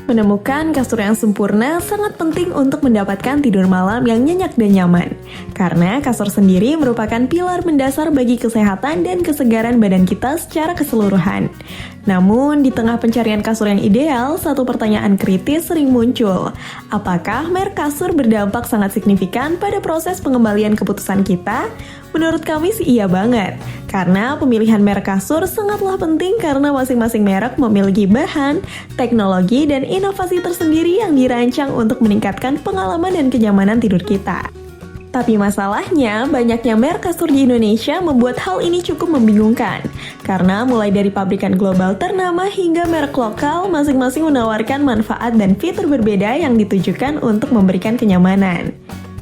Menemukan kasur yang sempurna sangat penting untuk mendapatkan tidur malam yang nyenyak dan nyaman. Karena kasur sendiri merupakan pilar mendasar bagi kesehatan dan kesegaran badan kita secara keseluruhan. Namun, di tengah pencarian kasur yang ideal, satu pertanyaan kritis sering muncul. Apakah merek kasur berdampak sangat signifikan pada proses pengembalian keputusan kita? Menurut kami sih iya banget. Karena pemilihan merek kasur sangatlah penting karena masing-masing merek memiliki bahan, teknologi, dan inovasi tersendiri yang dirancang untuk meningkatkan pengalaman dan kenyamanan tidur kita. Tapi masalahnya, banyaknya merek kasur di Indonesia membuat hal ini cukup membingungkan. Karena mulai dari pabrikan global ternama hingga merek lokal, masing-masing menawarkan manfaat dan fitur berbeda yang ditujukan untuk memberikan kenyamanan.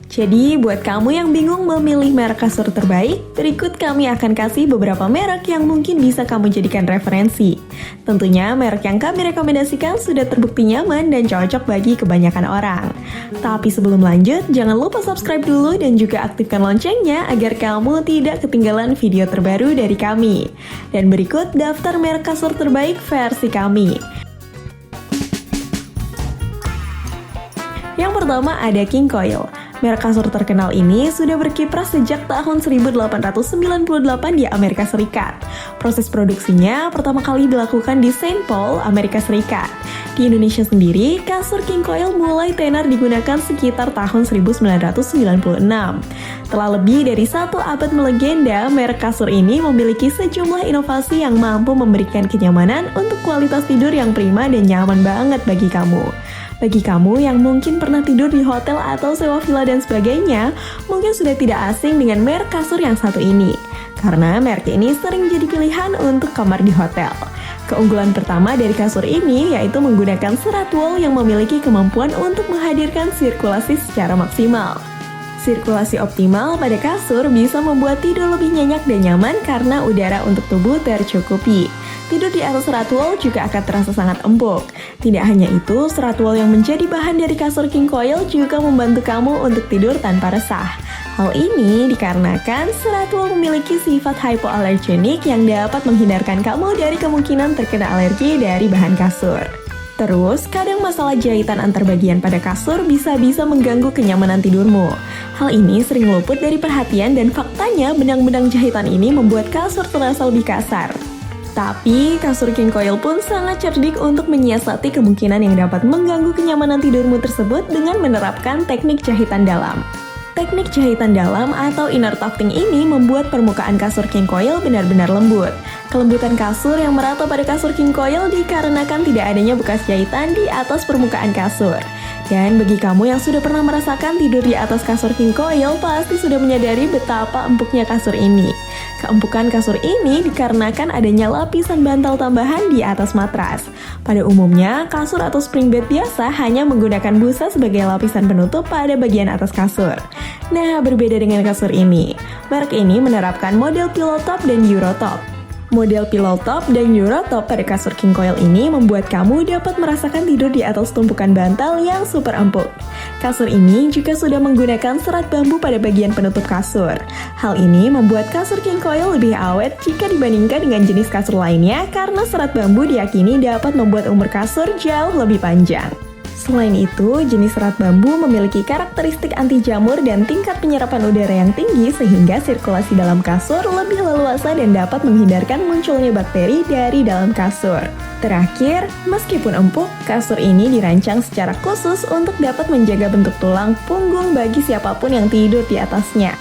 Jadi, buat kamu yang bingung memilih merek kasur terbaik, berikut kami akan kasih beberapa merek yang mungkin bisa kamu jadikan referensi. Tentunya, merek yang kami rekomendasikan sudah terbukti nyaman dan cocok bagi kebanyakan orang. Tapi sebelum lanjut, jangan lupa subscribe dulu dan juga aktifkan loncengnya agar kamu tidak ketinggalan video terbaru dari kami. Dan berikut daftar merek kasur terbaik versi kami. Yang pertama ada King Coil. Merek kasur terkenal ini sudah berkiprah sejak tahun 1898 di Amerika Serikat. Proses produksinya pertama kali dilakukan di Saint Paul, Amerika Serikat. Di Indonesia sendiri, kasur King Coil mulai tenar digunakan sekitar tahun 1996. Telah lebih dari satu abad melegenda, merek kasur ini memiliki sejumlah inovasi yang mampu memberikan kenyamanan untuk kualitas tidur yang prima dan nyaman banget bagi kamu. Bagi kamu yang mungkin pernah tidur di hotel atau sewa villa dan sebagainya, mungkin sudah tidak asing dengan merek kasur yang satu ini. Karena merek ini sering jadi pilihan untuk kamar di hotel. Keunggulan pertama dari kasur ini yaitu menggunakan serat wol yang memiliki kemampuan untuk menghadirkan sirkulasi secara maksimal. Sirkulasi optimal pada kasur bisa membuat tidur lebih nyenyak dan nyaman karena udara untuk tubuh tercukupi. Tidur di atas serat wol juga akan terasa sangat empuk. Tidak hanya itu, serat wol yang menjadi bahan dari kasur King Coil juga membantu kamu untuk tidur tanpa resah. Hal ini dikarenakan serat wol memiliki sifat hypoallergenic yang dapat menghindarkan kamu dari kemungkinan terkena alergi dari bahan kasur. Terus, kadang masalah jahitan antar bagian pada kasur bisa-bisa mengganggu kenyamanan tidurmu. Hal ini sering luput dari perhatian dan faktanya benang-benang jahitan ini membuat kasur terasa lebih kasar. Tapi, kasur King Coil pun sangat cerdik untuk menyiasati kemungkinan yang dapat mengganggu kenyamanan tidurmu tersebut dengan menerapkan teknik jahitan dalam. Teknik jahitan dalam atau inner tufting ini membuat permukaan kasur King Coil benar-benar lembut. Kelembutan kasur yang merata pada kasur King Coil dikarenakan tidak adanya bekas jahitan di atas permukaan kasur. Dan bagi kamu yang sudah pernah merasakan tidur di atas kasur King Coil, pasti sudah menyadari betapa empuknya kasur ini. Keempukan kasur ini dikarenakan adanya lapisan bantal tambahan di atas matras. Pada umumnya, kasur atau spring bed biasa hanya menggunakan busa sebagai lapisan penutup pada bagian atas kasur. Nah, berbeda dengan kasur ini. Merek ini menerapkan model pillow top dan Eurotop. Model pillow top dan Eurotop pada kasur King Coil ini membuat kamu dapat merasakan tidur di atas tumpukan bantal yang super empuk. Kasur ini juga sudah menggunakan serat bambu pada bagian penutup kasur. Hal ini membuat kasur King Coil lebih awet jika dibandingkan dengan jenis kasur lainnya karena serat bambu diyakini dapat membuat umur kasur jauh lebih panjang. Selain itu, jenis serat bambu memiliki karakteristik anti jamur dan tingkat penyerapan udara yang tinggi sehingga sirkulasi dalam kasur lebih leluasa dan dapat menghindarkan munculnya bakteri dari dalam kasur. Terakhir, meskipun empuk, kasur ini dirancang secara khusus untuk dapat menjaga bentuk tulang punggung bagi siapapun yang tidur di atasnya.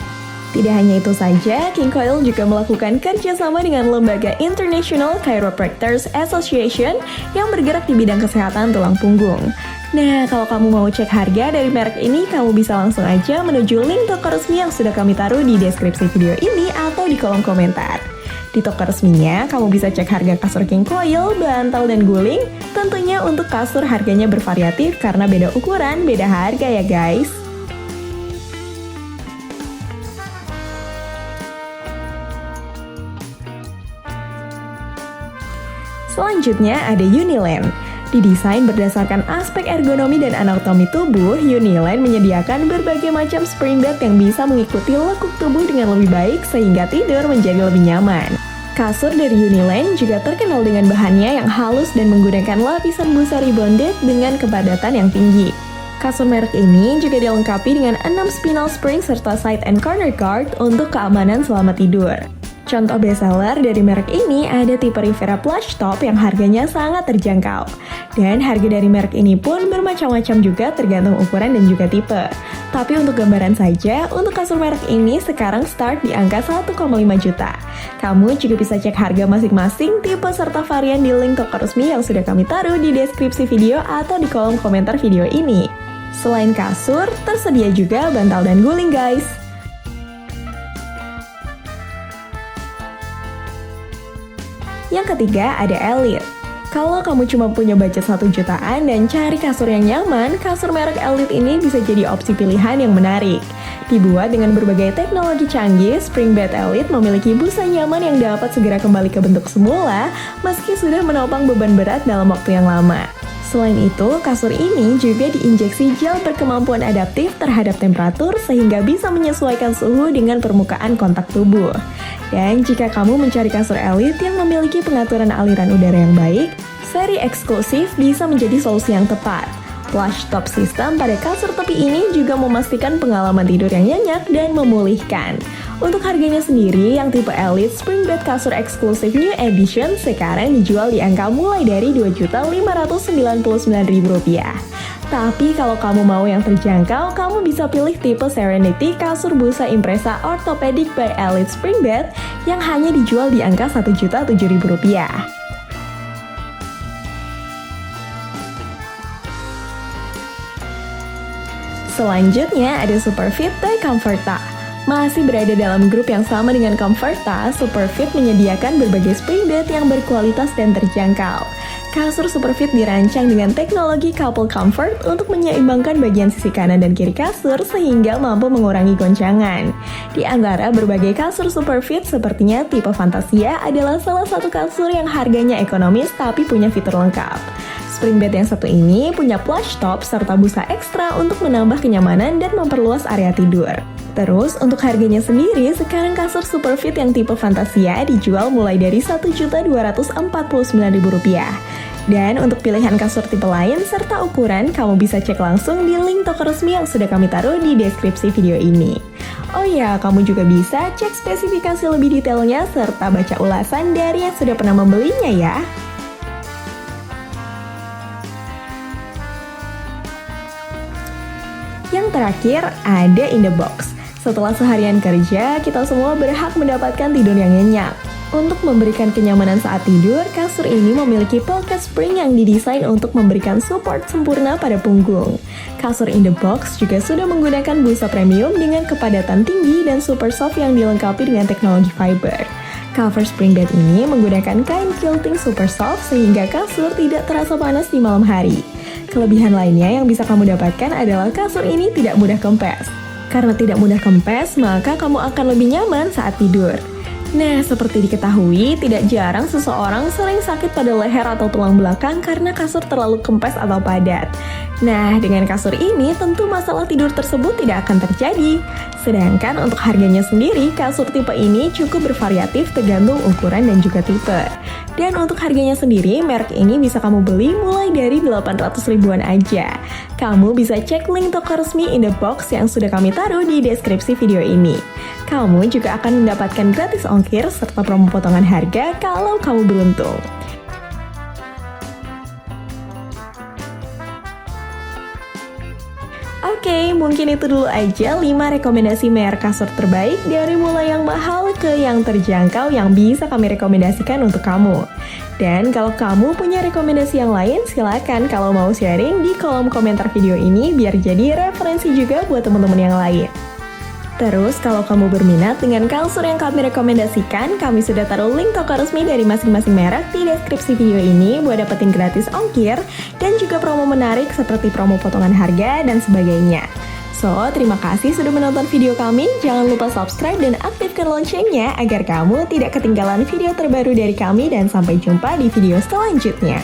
Tidak hanya itu saja, King Coil juga melakukan kerjasama dengan lembaga International Chiropractors Association yang bergerak di bidang kesehatan tulang punggung. Nah, kalau kamu mau cek harga dari merek ini, kamu bisa langsung aja menuju link toko resmi yang sudah kami taruh di deskripsi video ini atau di kolom komentar. Di toko resminya, kamu bisa cek harga kasur King Coil, bantal, dan guling. Tentunya untuk kasur harganya bervariatif karena beda ukuran, beda harga ya guys. Selanjutnya ada Uniland. Didesain berdasarkan aspek ergonomi dan anatomi tubuh, Uniland menyediakan berbagai macam spring bed yang bisa mengikuti lekuk tubuh dengan lebih baik sehingga tidur menjadi lebih nyaman. Kasur dari Uniland juga terkenal dengan bahannya yang halus dan menggunakan lapisan busa rebonded dengan kepadatan yang tinggi. Kasur merek ini juga dilengkapi dengan 6 spinal spring serta side and corner guard untuk keamanan selama tidur. Contoh bestseller dari merek ini ada tipe Rivera Plush Top yang harganya sangat terjangkau. Dan harga dari merek ini pun bermacam-macam juga tergantung ukuran dan juga tipe. Tapi untuk gambaran saja, untuk kasur merek ini sekarang start di angka 1,5 juta. Kamu juga bisa cek harga masing-masing tipe serta varian di link toko resmi yang sudah kami taruh di deskripsi video atau di kolom komentar video ini. Selain kasur, tersedia juga bantal dan guling guys. Yang ketiga ada Elite. Kalau kamu cuma punya budget 1 jutaan dan cari kasur yang nyaman, kasur merek Elite ini bisa jadi opsi pilihan yang menarik. Dibuat dengan berbagai teknologi canggih, Spring Bed Elite memiliki busa nyaman yang dapat segera kembali ke bentuk semula meski sudah menopang beban berat dalam waktu yang lama. Selain itu, kasur ini juga diinjeksi gel berkemampuan adaptif terhadap temperatur sehingga bisa menyesuaikan suhu dengan permukaan kontak tubuh. Dan jika kamu mencari kasur Elite yang memiliki pengaturan aliran udara yang baik, seri eksklusif bisa menjadi solusi yang tepat. Plush Top System pada kasur tepi ini juga memastikan pengalaman tidur yang nyenyak dan memulihkan. Untuk harganya sendiri, yang tipe Elite Spring Bed Kasur Eksklusif New Edition sekarang dijual di angka mulai dari Rp2.599.000. Tapi kalau kamu mau yang terjangkau, kamu bisa pilih tipe Serenity Kasur Busa Impresa Orthopedic by Elite Spring Bed yang hanya dijual di angka Rp1.007.000. Selanjutnya ada Superfit by Comforta. Masih berada dalam grup yang sama dengan Comforta, Superfit menyediakan berbagai spring bed yang berkualitas dan terjangkau. Kasur Superfit dirancang dengan teknologi couple comfort untuk menyeimbangkan bagian sisi kanan dan kiri kasur sehingga mampu mengurangi goncangan. Di antara berbagai kasur Superfit sepertinya tipe Fantasia adalah salah satu kasur yang harganya ekonomis tapi punya fitur lengkap. Spring bed yang satu ini punya plush top serta busa ekstra untuk menambah kenyamanan dan memperluas area tidur. Terus, untuk harganya sendiri, sekarang kasur Superfit yang tipe Fantasia dijual mulai dari Rp1.249.000. Dan untuk pilihan kasur tipe lain serta ukuran, kamu bisa cek langsung di link toko resmi yang sudah kami taruh di deskripsi video ini. Oh ya, kamu juga bisa cek spesifikasi lebih detailnya serta baca ulasan dari yang sudah pernah membelinya ya. Yang terakhir, ada In The Box. Setelah seharian kerja, kita semua berhak mendapatkan tidur yang nyenyak. Untuk memberikan kenyamanan saat tidur, kasur ini memiliki pocket spring yang didesain untuk memberikan support sempurna pada punggung. Kasur In The Box juga sudah menggunakan busa premium dengan kepadatan tinggi dan super soft yang dilengkapi dengan teknologi fiber. Cover spring bed ini menggunakan kain quilting super soft sehingga kasur tidak terasa panas di malam hari. Kelebihan lainnya yang bisa kamu dapatkan adalah kasur ini tidak mudah kempes. Karena tidak mudah kempes, maka kamu akan lebih nyaman saat tidur. Nah, seperti diketahui, tidak jarang seseorang sering sakit pada leher atau tulang belakang karena kasur terlalu kempes atau padat. Nah, dengan kasur ini tentu masalah tidur tersebut tidak akan terjadi. Sedangkan untuk harganya sendiri, kasur tipe ini cukup bervariatif tergantung ukuran dan juga tipe. Dan untuk harganya sendiri, merek ini bisa kamu beli mulai dari 800 ribuan aja. Kamu bisa cek link toko resmi In The Box yang sudah kami taruh di deskripsi video ini. Kamu juga akan mendapatkan gratis ongkir serta promo potongan harga kalau kamu beruntung. Oke, mungkin itu dulu aja 5 rekomendasi merek kasur terbaik dari mulai yang mahal ke yang terjangkau yang bisa kami rekomendasikan untuk kamu. Dan kalau kamu punya rekomendasi yang lain, silakan kalau mau sharing di kolom komentar video ini biar jadi referensi juga buat teman-teman yang lain. Terus, kalau kamu berminat dengan kasur yang kami rekomendasikan, kami sudah taruh link toko resmi dari masing-masing merek di deskripsi video ini buat dapetin gratis ongkir dan juga promo menarik seperti promo potongan harga dan sebagainya. So, terima kasih sudah menonton video kami. Jangan lupa subscribe dan aktifkan loncengnya agar kamu tidak ketinggalan video terbaru dari kami dan sampai jumpa di video selanjutnya.